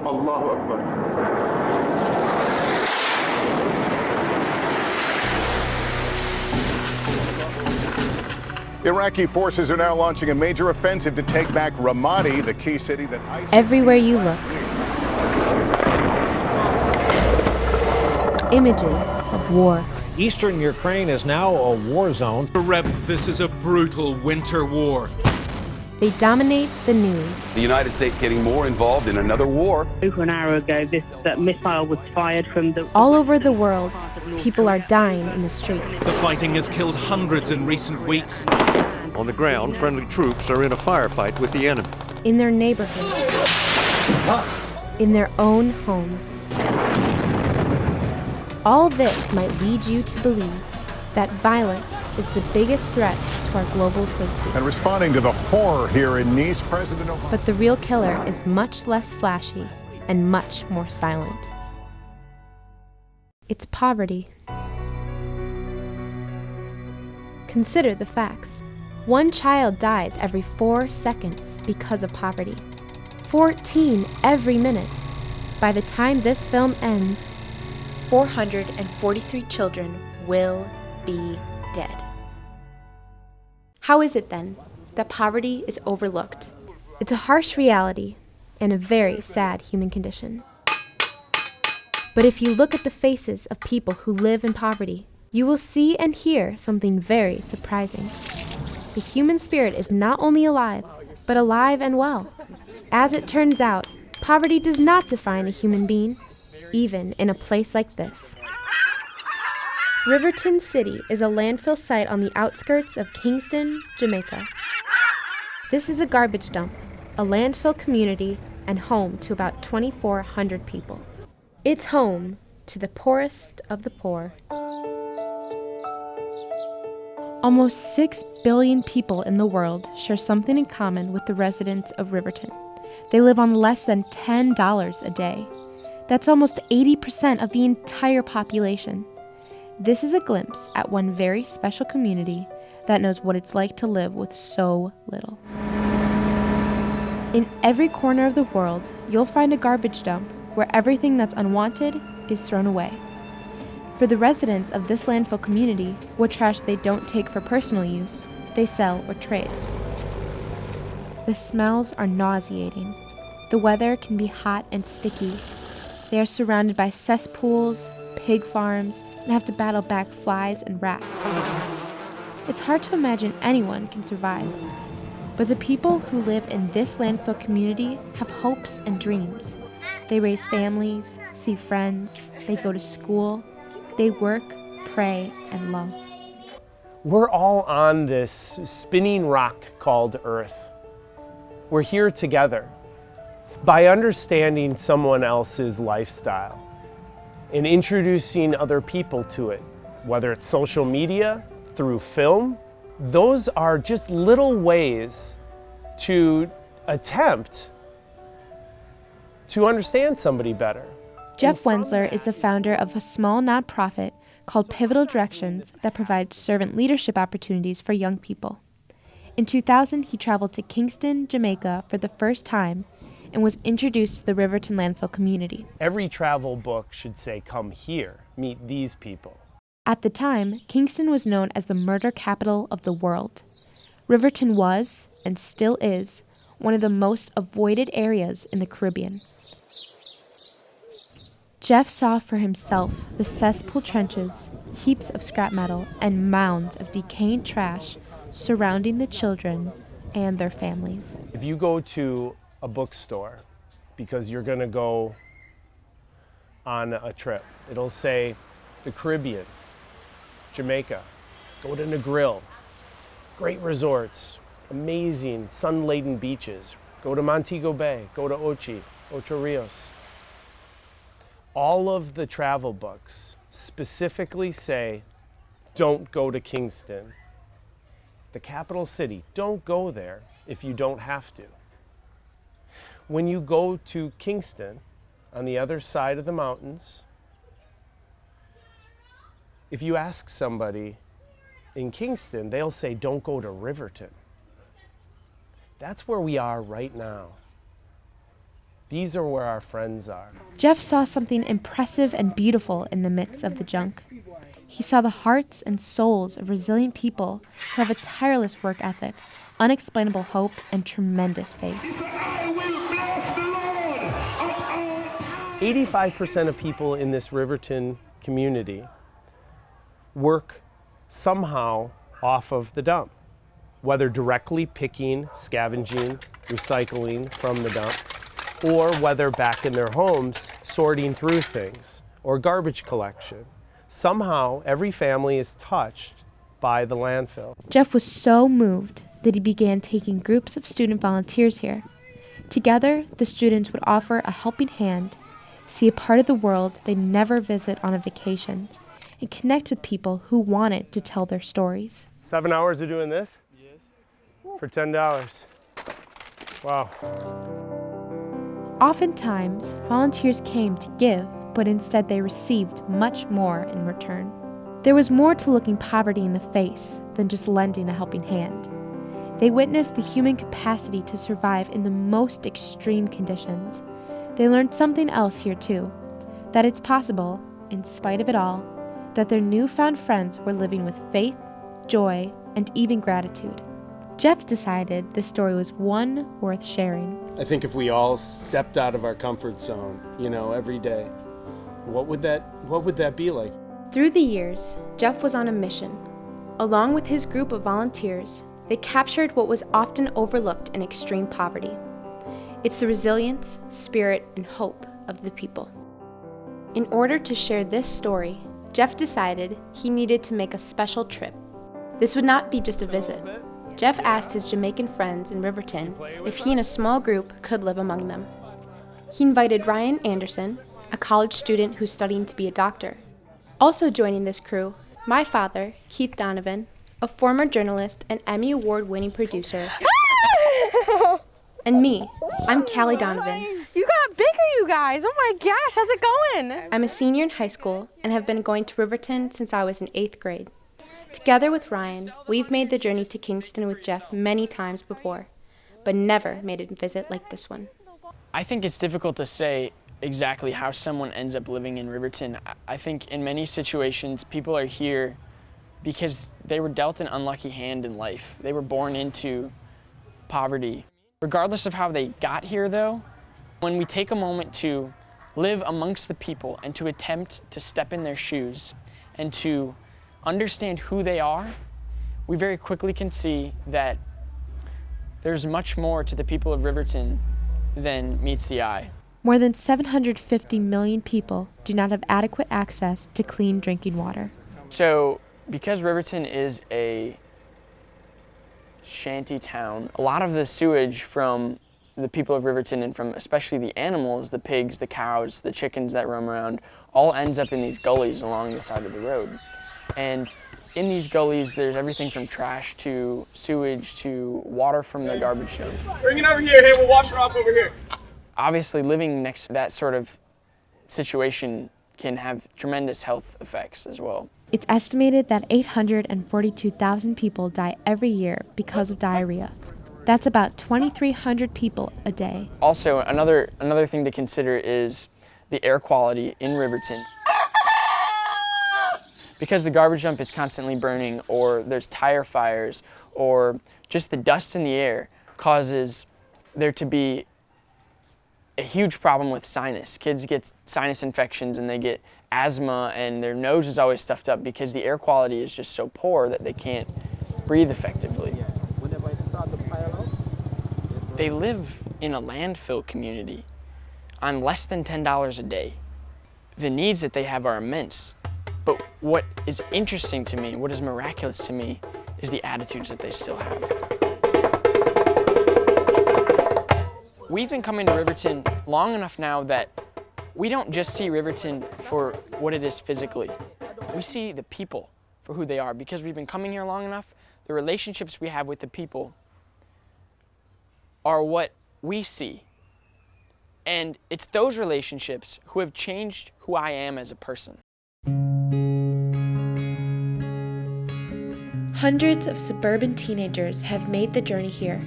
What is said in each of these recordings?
Allahu Akbar. Iraqi forces are now launching a major offensive to take back Ramadi, the key city that ISIS... Everywhere you look, images of war. Eastern Ukraine is now a war zone. This is a brutal winter war. They dominate the news. The United States getting more involved in another war. Over an hour ago, this missile was fired from the... All over the world, people are dying in the streets. The fighting has killed hundreds in recent weeks. On the ground, friendly troops are in a firefight with the enemy. In their neighborhoods. In their own homes. All this might lead you to believe that violence is the biggest threat to our global safety. And responding to the horror here in Nice, President Obama... But the real killer is much less flashy and much more silent. It's poverty. Consider the facts. 1 child dies every 4 seconds because of poverty. 14 every minute. By the time this film ends, 443 children will be dead. How is it then that poverty is overlooked? It's a harsh reality and a very sad human condition. But if you look at the faces of people who live in poverty, you will see and hear something very surprising. The human spirit is not only alive, but alive and well. As it turns out, poverty does not define a human being, even in a place like this. Riverton City is a landfill site on the outskirts of Kingston, Jamaica. This is a garbage dump, a landfill community, and home to about 2,400 people. It's home to the poorest of the poor. Almost 6 billion people in the world share something in common with the residents of Riverton. They live on less than $10 a day. That's almost 80% of the entire population. This is a glimpse at one very special community that knows what it's like to live with so little. In every corner of the world, you'll find a garbage dump where everything that's unwanted is thrown away. For the residents of this landfill community, what trash they don't take for personal use, they sell or trade. The smells are nauseating. The weather can be hot and sticky. They are surrounded by cesspools, pig farms, and have to battle back flies and rats. It's hard to imagine anyone can survive. But the people who live in this landfill community have hopes and dreams. They raise families, see friends, they go to school, they work, pray, and love. We're all on this spinning rock called Earth. We're here together. By understanding someone else's lifestyle and introducing other people to it, whether it's social media, through film, those are just little ways to attempt to understand somebody better. Jeff Wenzler is the founder of a small nonprofit called Pivotal Directions that provides servant leadership opportunities for young people. In 2000, he traveled to Kingston, Jamaica for the first time and was introduced to the Riverton landfill community. Every travel book should say, "Come here, meet these people." At the time, Kingston was known as the murder capital of the world. Riverton was, and still is, one of the most avoided areas in the Caribbean. Jeff saw for himself the cesspool trenches, heaps of scrap metal, and mounds of decaying trash surrounding the children and their families. If you go to a bookstore because you're going to go on a trip, it'll say the Caribbean, Jamaica, go to Negril, great resorts, amazing sun-laden beaches, go to Montego Bay, go to Ocho Rios. All of the travel books specifically say, don't go to Kingston, the capital city. Don't go there if you don't have to. When you go to Kingston, on the other side of the mountains, if you ask somebody in Kingston, they'll say, don't go to Riverton. That's where we are right now. These are where our friends are. Jeff saw something impressive and beautiful in the midst of the junk. He saw the hearts and souls of resilient people who have a tireless work ethic, unexplainable hope, and tremendous faith. 85% of people in this Riverton community work somehow off of the dump, whether directly picking, scavenging, recycling from the dump, or whether back in their homes sorting through things, or garbage collection. Somehow, every family is touched by the landfill. Jeff was so moved that he began taking groups of student volunteers here. Together, the students would offer a helping hand, see a part of the world they'd never visit on a vacation, and connect with people who wanted to tell their stories. 7 hours of doing this? Yes. For $10. Wow. Oftentimes, volunteers came to give, but instead they received much more in return. There was more to looking poverty in the face than just lending a helping hand. They witnessed the human capacity to survive in the most extreme conditions. They learned something else here too, that it's possible, in spite of it all, that their newfound friends were living with faith, joy, and even gratitude. Jeff decided this story was one worth sharing. I think if we all stepped out of our comfort zone, every day, what would that be like? Through the years, Jeff was on a mission. Along with his group of volunteers, they captured what was often overlooked in extreme poverty. It's the resilience, spirit, and hope of the people. In order to share this story, Jeff decided he needed to make a special trip. This would not be just a visit. Jeff asked his Jamaican friends in Riverton if he and a small group could live among them. He invited Ryan Anderson, a college student who's studying to be a doctor. Also joining this crew, my father, Keith Donovan, a former journalist and Emmy Award-winning producer, and me, I'm Callie Donovan. You got bigger, you guys. Oh my gosh, how's it going? I'm a senior in high school and have been going to Riverton since I was in 8th grade. Together with Ryan, we've made the journey to Kingston with Jeff many times before, but never made a visit like this one. I think it's difficult to say exactly how someone ends up living in Riverton. I think in many situations, people are here because they were dealt an unlucky hand in life. They were born into poverty. Regardless of how they got here, though, when we take a moment to live amongst the people and to attempt to step in their shoes and to understand who they are, we very quickly can see that there's much more to the people of Riverton than meets the eye. More than 750 million people do not have adequate access to clean drinking water. So, because Riverton is a shanty town, a lot of the sewage from the people of Riverton and from especially the animals, the pigs, the cows, the chickens that roam around, all ends up in these gullies along the side of the road. And in these gullies, there's everything from trash to sewage to water from the garbage dump. Bring it over here. Hey, we'll wash her off over here. Obviously, living next to that sort of situation can have tremendous health effects as well. It's estimated that 842,000 people die every year because of diarrhea. That's about 2,300 people a day. Also, another thing to consider is the air quality in Riverton. Because the garbage dump is constantly burning, or there's tire fires, or just the dust in the air causes there to be a huge problem with sinus. Kids get sinus infections and they get asthma and their nose is always stuffed up because the air quality is just so poor that they can't breathe effectively. They live in a landfill community on less than $10 a day. The needs that they have are immense, but what is interesting to me, what is miraculous to me, is the attitudes that they still have. We've been coming to Riverton long enough now that we don't just see Riverton for what it is physically. We see the people for who they are. Because we've been coming here long enough, the relationships we have with the people are what we see. And it's those relationships who have changed who I am as a person. Hundreds of suburban teenagers have made the journey here.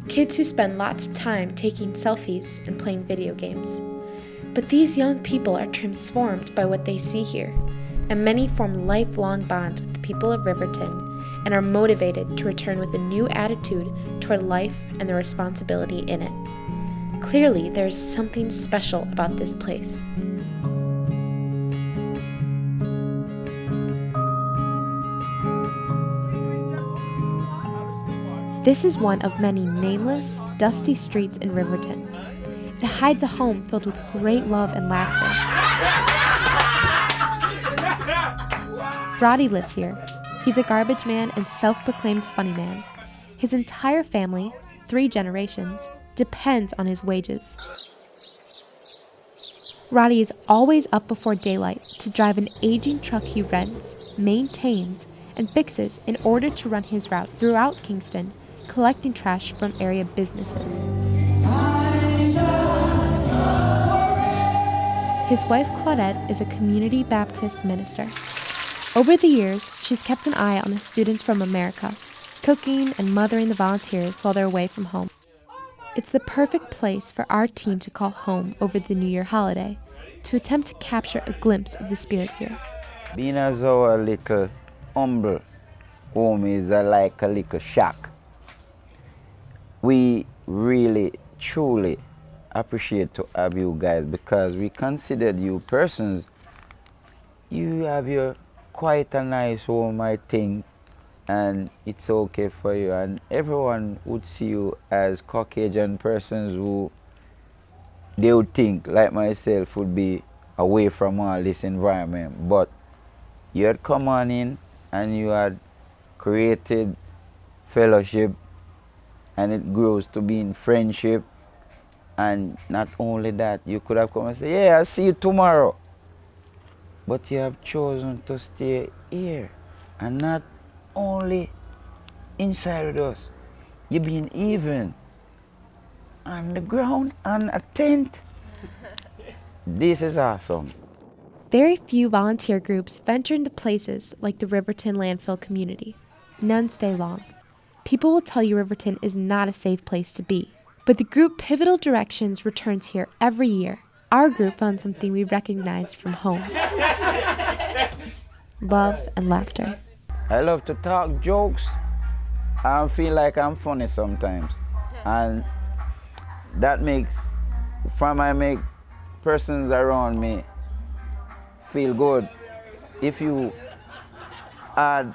Kids who spend lots of time taking selfies and playing video games. But these young people are transformed by what they see here, and many form lifelong bonds with the people of Riverton and are motivated to return with a new attitude toward life and the responsibility in it. Clearly, there is something special about this place. This is one of many nameless, dusty streets in Riverton. It hides a home filled with great love and laughter. Roddy lives here. He's a garbage man and self-proclaimed funny man. His entire family, 3 generations, depends on his wages. Roddy is always up before daylight to drive an aging truck he rents, maintains, and fixes in order to run his route throughout Kingston, collecting trash from area businesses. His wife Claudette is a community Baptist minister. Over the years, she's kept an eye on the students from America, cooking and mothering the volunteers while they're away from home. It's the perfect place for our team to call home over the New Year holiday, to attempt to capture a glimpse of the spirit here. Being as our little humble home is like a little shack. We really, truly appreciate to have you guys because we considered you persons. You have your quite a nice home, I think, and it's okay for you. And everyone would see you as Caucasian persons who they would think, like myself, would be away from all this environment. But you had come on in and you had created fellowship, and it grows to be in friendship. And not only that, you could have come and say, yeah, I'll see you tomorrow. But you have chosen to stay here and not only inside with us. You've been even on the ground on a tent. This is awesome. Very few volunteer groups venture into places like the Riverton landfill community. None stay long. People will tell you Riverton is not a safe place to be. But the group Pivotal Directions returns here every year. Our group found something we recognized from home. Love and laughter. I love to talk jokes. I feel like I'm funny sometimes. And that makes persons around me feel good. If you add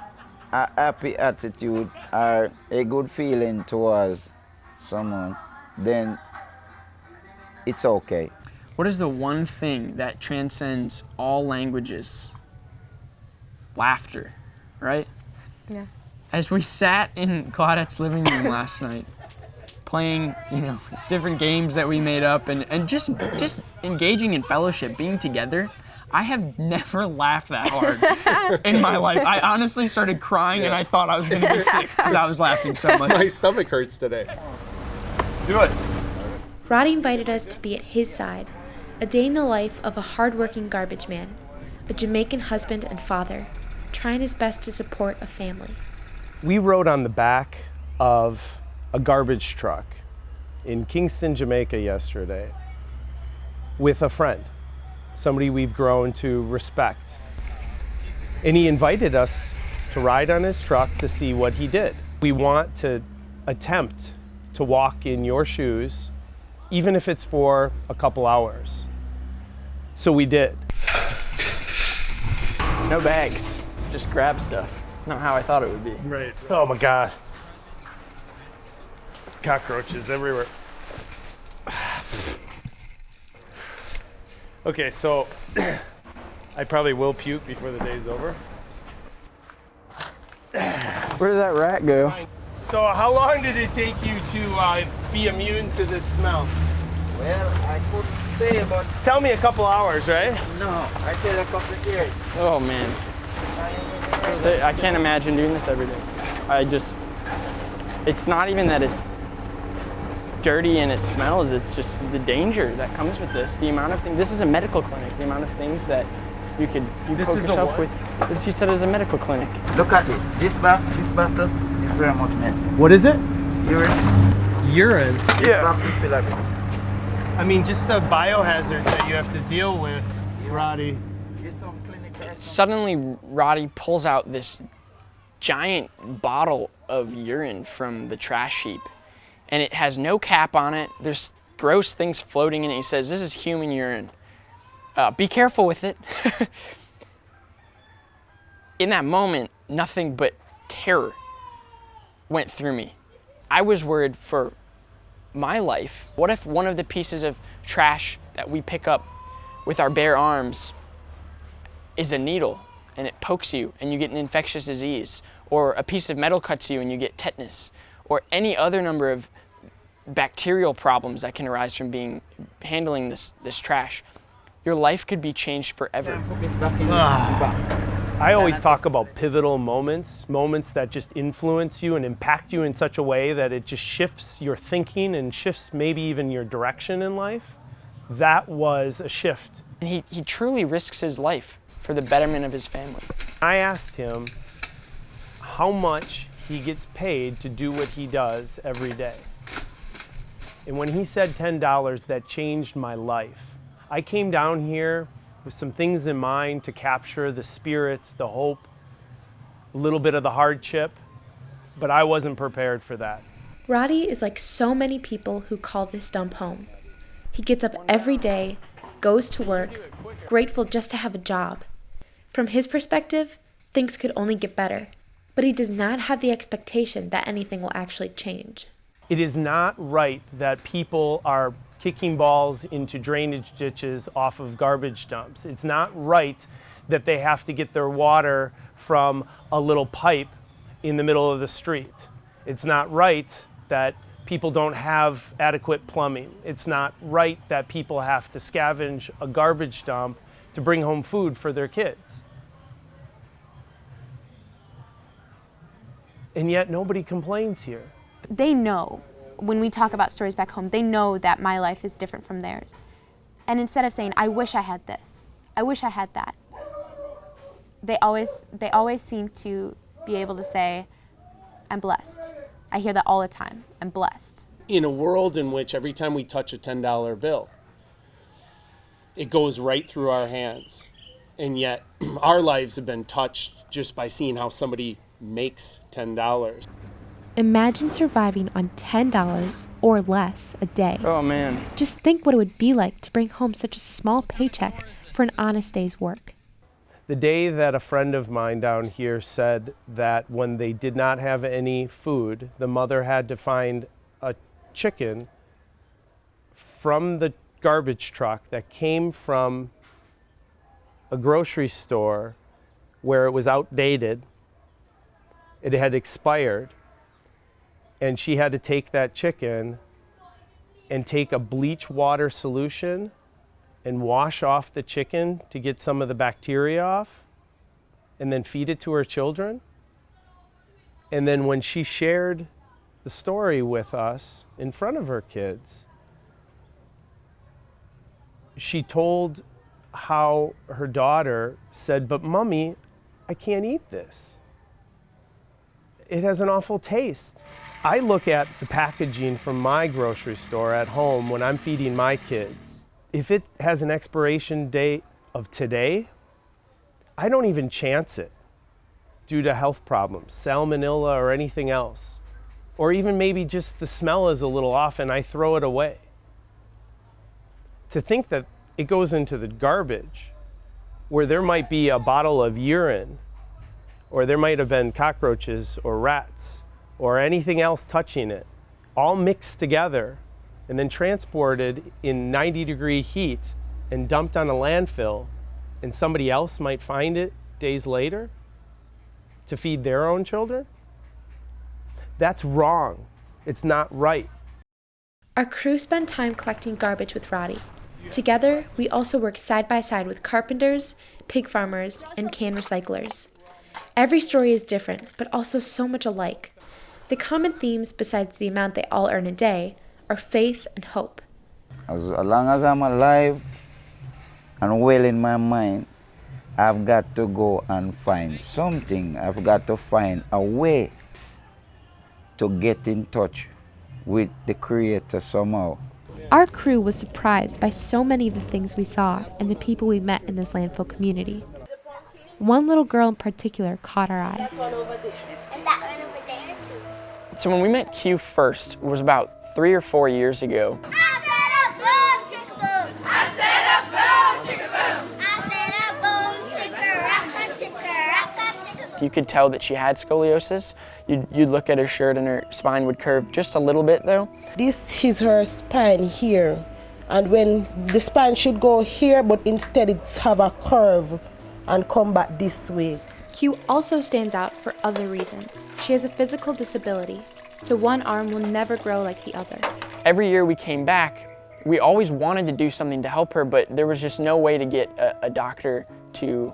a happy attitude or a good feeling towards someone, then it's okay. What is the one thing that transcends all languages? Laughter, right? Yeah. As we sat in Claudette's living room last night, playing, different games that we made up and just engaging in fellowship, being together, I have never laughed that hard in my life. I honestly started crying and I thought I was going to be sick because I was laughing so much. My stomach hurts today. Do it. Roddy invited us to be at his side, a day in the life of a hard-working garbage man, a Jamaican husband and father, trying his best to support a family. We rode on the back of a garbage truck in Kingston, Jamaica yesterday with a friend, somebody we've grown to respect. And he invited us to ride on his truck to see what he did. We want to attempt to walk in your shoes, even if it's for a couple hours. So we did. No bags, just grab stuff. Not how I thought it would be. Right. Oh my God. Cockroaches everywhere. Okay, so I probably will puke before the day's over. Where did that rat go? So how long did it take you to be immune to this smell? Well, I couldn't say, but Tell me a couple hours, right? no, I said a couple of years. Oh man, I can't imagine doing this every day. It's not even that it's dirty and it smells, it's just the danger that comes with this. The amount of things, this is a medical clinic, the amount of things that you poke yourself with. This, you said, is a medical clinic. Look at this. This bottle is very much messy. What is it? Urine. urine. Yeah. I mean, just the biohazards that you have to deal with, Roddy. Suddenly, Roddy pulls out this giant bottle of urine from the trash heap, and it has no cap on it. There's gross things floating in it. He says, "This is human urine. Be careful with it." In that moment, nothing but terror went through me. I was worried for my life. What if one of the pieces of trash that we pick up with our bare arms is a needle and it pokes you and you get an infectious disease, or a piece of metal cuts you and you get tetanus, or any other number of bacterial problems that can arise from handling this trash? Your life could be changed forever. I always talk about pivotal moments, moments that just influence you and impact you in such a way that it just shifts your thinking and shifts maybe even your direction in life. That was a shift. And he truly risks his life for the betterment of his family. I asked him how much he gets paid to do what he does every day. And when he said $10, that changed my life. I came down here with some things in mind to capture the spirits, the hope, a little bit of the hardship, but I wasn't prepared for that. Roddy is like so many people who call this dump home. He gets up every day, goes to work, grateful just to have a job. From his perspective, things could only get better, but he does not have the expectation that anything will actually change. It is not right that people are kicking balls into drainage ditches off of garbage dumps. It's not right that they have to get their water from a little pipe in the middle of the street. It's not right that people don't have adequate plumbing. It's not right that people have to scavenge a garbage dump to bring home food for their kids. And yet nobody complains here. They know, when we talk about stories back home, they know that my life is different from theirs. And instead of saying, I wish I had this, I wish I had that, they always seem to be able to say, I'm blessed. I hear that all the time, I'm blessed. In a world in which every time we touch a $10 bill, it goes right through our hands. And yet our lives have been touched just by seeing how somebody makes $10. Imagine surviving on $10 or less a day. Oh man. Just think what it would be like to bring home such a small paycheck for an honest day's work. The day that a friend of mine down here said that when they did not have any food, the mother had to find a chicken from the garbage truck that came from a grocery store where it was outdated, it had expired, and she had to take that chicken and take a bleach water solution and wash off the chicken to get some of the bacteria off and then feed it to her children. And then when she shared the story with us in front of her kids, she told how her daughter said, "But Mommy, I can't eat this. It has an awful taste." I look at the packaging from my grocery store at home when I'm feeding my kids. If it has an expiration date of today, I don't even chance it due to health problems, salmonella or anything else. Or even maybe just the smell is a little off and I throw it away. To think that it goes into the garbage where there might be a bottle of urine, or there might have been cockroaches or rats or anything else touching it, all mixed together and then transported in 90-degree heat and dumped on a landfill, and somebody else might find it days later to feed their own children? That's wrong. It's not right. Our crew spent time collecting garbage with Roddy. Together, we also work side by side with carpenters, pig farmers, and can recyclers. Every story is different, but also so much alike. The common themes, besides the amount they all earn a day, are faith and hope. As long as I'm alive and well in my mind, I've got to go and find something. I've got to find a way to get in touch with the Creator somehow. Our crew was surprised by so many of the things we saw and the people we met in this landfill community. One little girl in particular caught our eye. So when we met Q first, it was about 3 or 4 years ago. You could tell that she had scoliosis. You'd look at her shirt and her spine would curve just a little bit though. This is her spine here. And when the spine should go here, but instead it's have a curve and come back this way. Q also stands out for other reasons. She has a physical disability, so one arm will never grow like the other. Every year we came back, we always wanted to do something to help her, but there was just no way to get a doctor to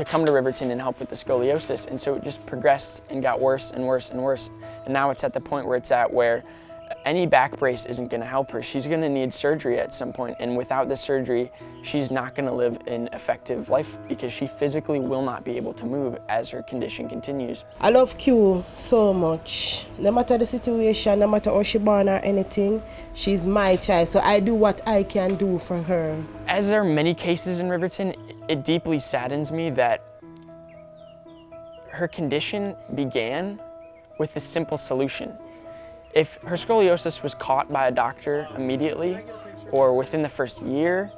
come to Riverton and help with the scoliosis. And so it just progressed and got worse and worse and worse. And now it's at the point where it's at where any back brace isn't gonna help her. She's gonna need surgery at some point, and without the surgery, she's not gonna live an effective life because she physically will not be able to move as her condition continues. I love Q so much. No matter the situation, no matter how she born or anything, she's my child, so I do what I can do for her. As there are many cases in Riverton, it deeply saddens me that her condition began with a simple solution. If her scoliosis was caught by a doctor immediately or within the first year,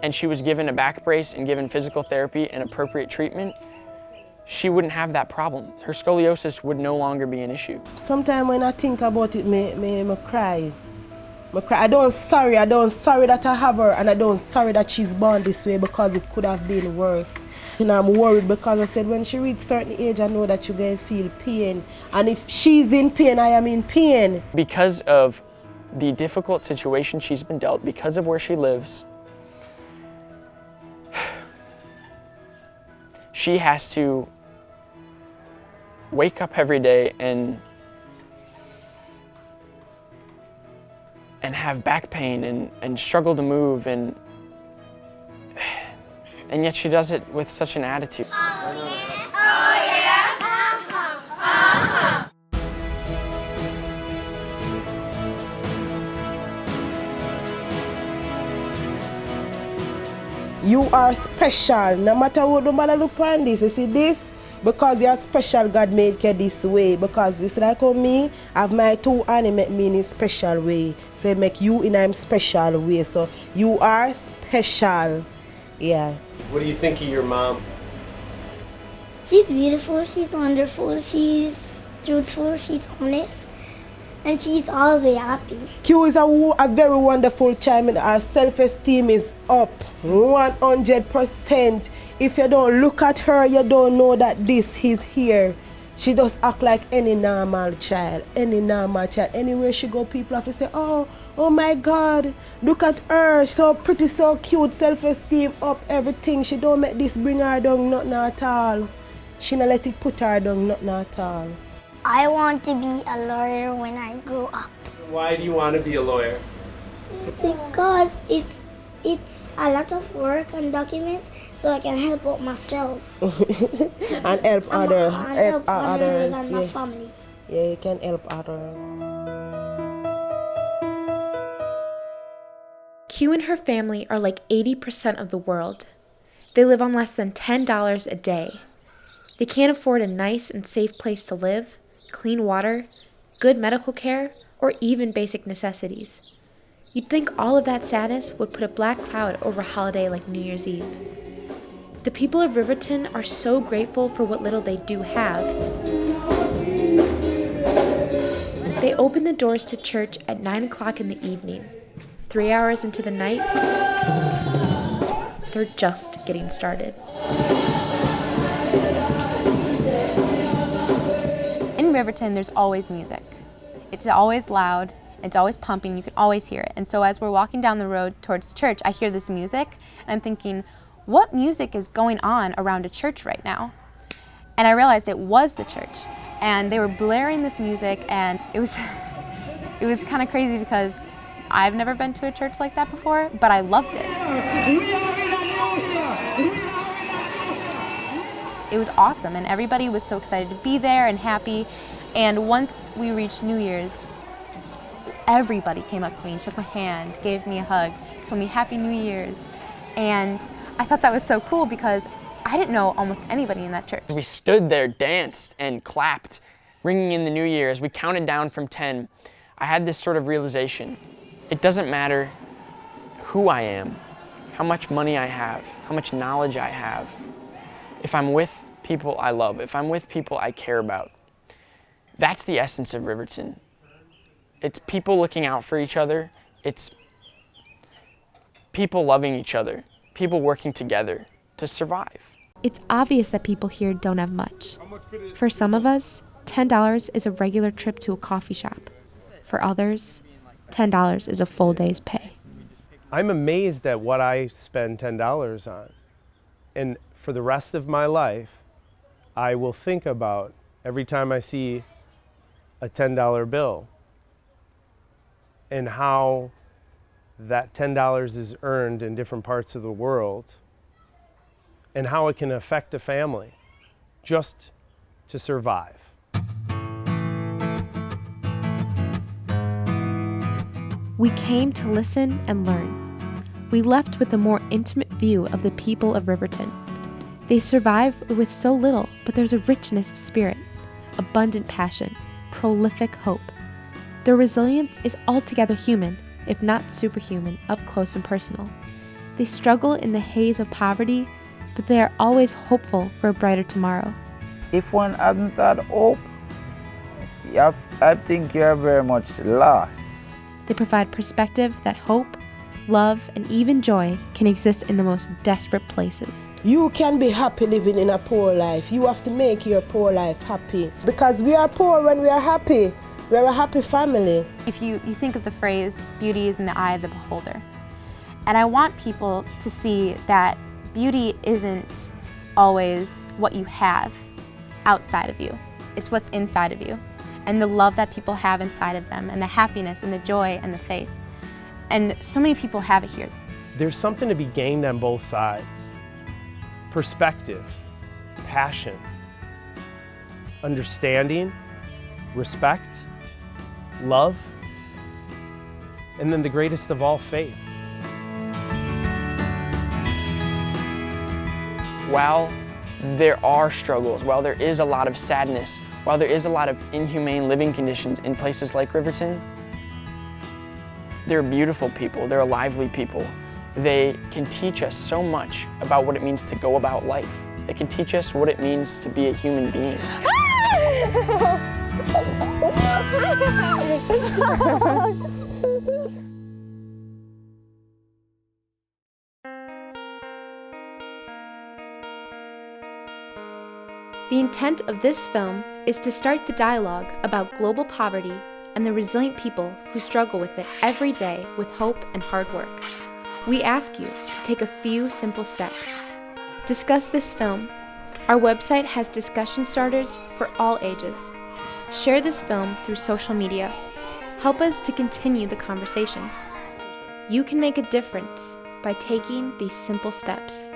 and she was given a back brace and given physical therapy and appropriate treatment, she wouldn't have that problem. Her scoliosis would no longer be an issue. Sometimes when I think about it, I cry. I don't sorry that I have her, and I don't sorry that she's born this way because it could have been worse. And I'm worried because I said when she reaches a certain age, I know that you're going to feel pain. And if she's in pain, I am in pain. Because of the difficult situation she's been dealt, because of where she lives, she has to wake up every day and have back pain and struggle to move, and yet she does it with such an attitude. You are special, no matter what the man look on this. You see this? Because you're special, God made you this way. Because it's like how me, I have my two and make me in a special way. So make you in a special way. So you are special. Yeah. What do you think of your mom? She's beautiful, she's wonderful, she's truthful, she's honest, and she's always happy. Q is a very wonderful child, and her self-esteem is up 100%. If you don't look at her, you don't know that this is here. She just act like any normal child, Anywhere she go, people have to say, oh my God, look at her, so pretty, so cute, self-esteem up, everything. She don't make this bring her down, nothing at all. She not let it put her down, nothing at all. I want to be a lawyer when I grow up. Why do you want to be a lawyer? Because it's a lot of work and documents, so I can help out myself. And help others. Help others and my family. Yeah, you can help others. Q and her family are like 80% of the world. They live on less than $10 a day. They can't afford a nice and safe place to live, clean water, good medical care, or even basic necessities. You'd think all of that sadness would put a black cloud over a holiday like New Year's Eve. The people of Riverton are so grateful for what little they do have. They open the doors to church at 9 o'clock in the evening. 3 hours into the night, they're just getting started. In Riverton, there's always music. It's always loud, it's always pumping, you can always hear it. And so as we're walking down the road towards church, I hear this music, and I'm thinking, what music is going on around a church right now? And I realized it was the church. And they were blaring this music, and it was kind of crazy because I've never been to a church like that before, but I loved it. It was awesome, and everybody was so excited to be there and happy. And once we reached New Year's, everybody came up to me and shook my hand, gave me a hug, told me Happy New Year's. And I thought that was so cool because I didn't know almost anybody in that church. We stood there, danced, and clapped, ringing in the New Year. As we counted down from 10, I had this sort of realization. It doesn't matter who I am, how much money I have, how much knowledge I have. If I'm with people I love, if I'm with people I care about, that's the essence of Riverton. It's people looking out for each other. It's people loving each other, people working together to survive. It's obvious that people here don't have much. For some of us, $10 is a regular trip to a coffee shop. For others, $10 is a full day's pay. I'm amazed at what I spend $10 on. And for the rest of my life, I will think about every time I see a $10 bill and how that $10 is earned in different parts of the world and how it can affect a family just to survive. We came to listen and learn. We left with a more intimate view of the people of Riverton. They survive with so little, but there's a richness of spirit, abundant passion, prolific hope. Their resilience is altogether human, if not superhuman, up close and personal. They struggle in the haze of poverty, but they are always hopeful for a brighter tomorrow. If one hasn't had hope, I think you are very much lost. They provide perspective that hope, love, and even joy can exist in the most desperate places. You can be happy living in a poor life. You have to make your poor life happy. Because we are poor when we are happy. We are a happy family. If you think of the phrase, beauty is in the eye of the beholder. And I want people to see that beauty isn't always what you have outside of you. It's what's inside of you. And the love that people have inside of them, and the happiness, and the joy, and the faith. And so many people have it here. There's something to be gained on both sides. Perspective, passion, understanding, respect, love, and then the greatest of all, faith. While there are struggles, while there is a lot of sadness, while there is a lot of inhumane living conditions in places like Riverton, they're beautiful people, they're lively people. They can teach us so much about what it means to go about life. They can teach us what it means to be a human being. The intent of this film is to start the dialogue about global poverty and the resilient people who struggle with it every day with hope and hard work. We ask you to take a few simple steps. Discuss this film. Our website has discussion starters for all ages. Share this film through social media. Help us to continue the conversation. You can make a difference by taking these simple steps.